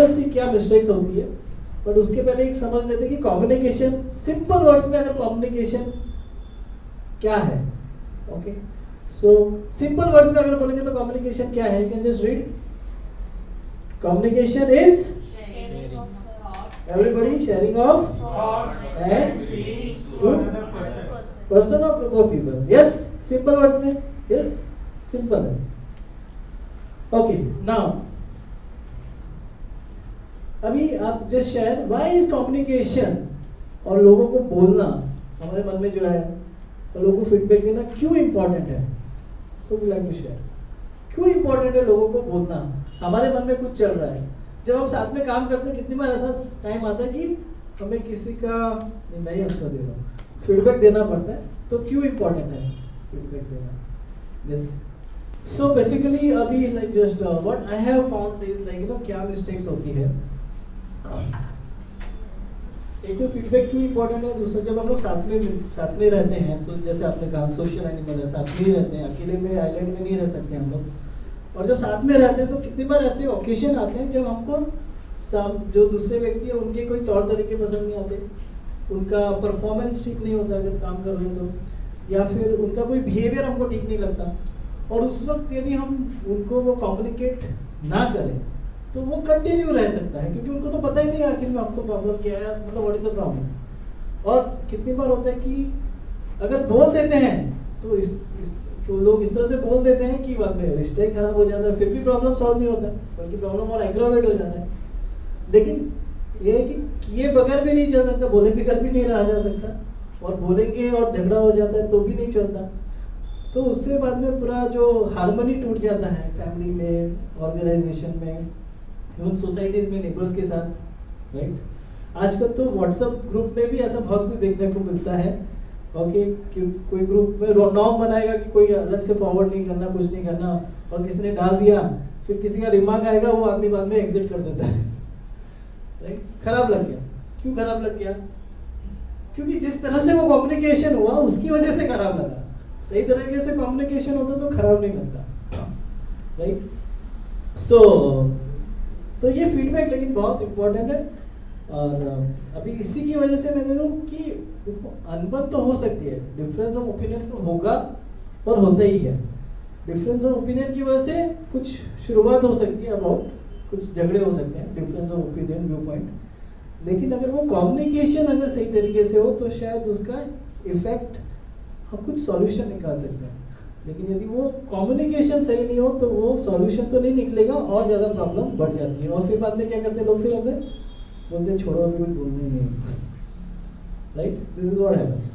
सी क्या मिस्टेक्स होती है, बट उसके पहले एक समझ लेते हैं कि कम्युनिकेशन, सिंपल वर्ड्स में अगर कम्युनिकेशन क्या है। ओके, सो सिंपल वर्ड्स में अगर बोलेंगे तो कम्युनिकेशन क्या है, you can just read, communication is everybody sharing of thoughts and feelings to another person. person or group of people. Yes, simple words में, yes, simple है. Okay, now अभी आप just share why is communication और लोगों को बोलना हमारे मन में जो है और लोगों को फीडबैक देना क्यों इम्पोर्टेंट है. So we like to share क्यों इम्पोर्टेंट है लोगों को बोलना. हमारे मन में कुछ चल रहा है, जब हम साथ में काम करते हैं कितनी बार ऐसा टाइम आता है कि हमें किसी का, नहीं मैं ही आंसर दे रहा हूँ, फीडबैक देना पड़ता है. तो क्यों इम्पोर्टेंट है फीडबैक देना. यस, सो बेसिकली अभी like just what I have found is like you know क्या मिस्टेक्स होती है. एक तो फीडबैक क्यों इम्पोर्टेंट है, दूसरा जब हम लोग साथ में रहते हैं, सो जैसे आपने कहा सोशल एनिमल है, साथ में ही रहते हैं, अकेले में आइलैंड में नहीं रह सकते हम लोग. और जब साथ में रहते हैं तो कितनी बार ऐसे ओकेशन आते हैं जब हमको जो दूसरे व्यक्ति है उनके कोई तौर तरीके पसंद नहीं आते, उनका परफॉर्मेंस ठीक नहीं होता अगर काम कर रहे हैं तो, या फिर उनका कोई बिहेवियर हमको ठीक नहीं लगता. और उस वक्त यदि हम उनको वो कम्युनिकेट ना करें तो वो कंटिन्यू रह सकता है, क्योंकि उनको तो पता ही नहीं आखिर में आपको प्रॉब्लम क्या है, मतलब व्हाट इज द प्रॉब्लम. और कितनी बार होता है कि अगर बोल देते हैं तो लोग इस तरह से बोल देते हैं कि बाद में रिश्ता ही खराब हो जाता है, फिर भी प्रॉब्लम सॉल्व नहीं होता, बल्कि प्रॉब्लम और एग्रावेट हो जाता है. लेकिन ये है कि किए बगैर भी नहीं चल सकता, बोले बगैर भी नहीं रहा जा सकता, और बोलेंगे और झगड़ा हो जाता है तो भी नहीं चलता. तो उससे बाद में पूरा जो हार्मनी टूट जाता है फैमिली में, ऑर्गेनाइजेशन में, इवन सोसाइटीज में, नेबर्स के साथ, राइट. आजकल तो व्हाट्सएप ग्रुप में भी ऐसा बहुत कुछ देखने को मिलता है. ओके, कोई ग्रुप में नॉर्म बनाएगा कि कोई अलग से फॉरवर्ड नहीं करना, कुछ नहीं करना, और किसी ने डाल दिया, फिर किसी का रिमार्क आएगा, वो आदमी बाद में एग्जिट कर देता है. राइट, खराब लग गया. क्यों खराब लग गया? क्योंकि जिस तरह से वो कम्युनिकेशन हुआ उसकी वजह से खराब लगा. सही तरीके से कम्युनिकेशन होता तो खराब नहीं लगता. राइट, सो तो ये फीडबैक लेकिन बहुत इंपॉर्टेंट है. और अभी इसी की वजह से मैं देख रहा हूँ कि देखो अनबन तो हो सकती है, डिफरेंस ऑफ ओपिनियन तो होगा और होता ही है. डिफरेंस ऑफ ओपिनियन की वजह से कुछ शुरुआत हो सकती है, अबाउट कुछ झगड़े हो सकते हैं, difference of opinion, view point. लेकिन अगर वो कम्युनिकेशन अगर सही तरीके से हो तो शायद उसका इफेक्ट हम कुछ सॉल्यूशन निकाल सकते हैं. लेकिन यदि वो कम्युनिकेशन सही नहीं हो तो वो सॉल्यूशन तो नहीं निकलेगा और ज़्यादा प्रॉब्लम बढ़ जाती है. और फिर बाद में क्या करते हैं लोग, फिर हमें बोलते छोड़ो, अभी कुछ बोलना ही नहीं. Right, this is what happens.